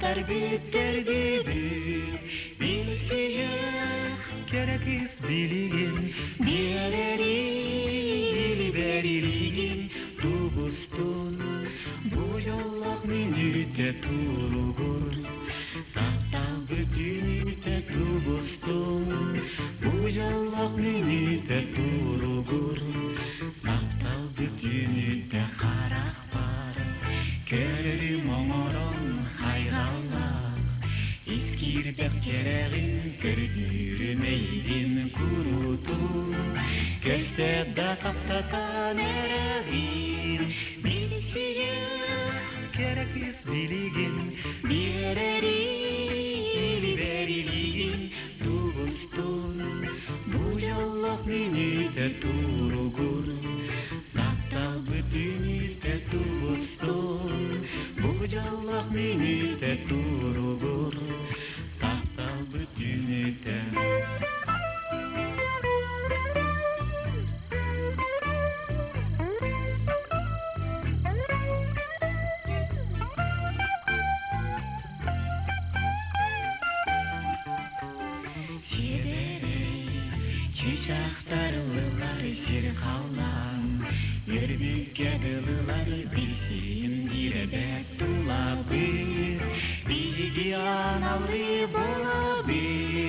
Антар бүттерди билсиях керекис билигин берерилигин тубустун бу жоллок минүтте туругур тактал бүтүнүтте тубустун бу жоллок минүтте туругур тактал бүтүнүтте карак бар көрөрүм оңорон хайгаллап искирдеп керегин көрдүрүм эйдин курутун көстө да каптатан эрегин билсиях керекис билигин берерилигин тубустун бу жоллок минүтте туругур тактал бүтүнүтте тубустун бу жоллок минүтте туругур тактал бүтүнүтте Çiçektarlılar sirkavlan Yürmükке dılılar bilsin direbet dolabı Bilgi analı bolabı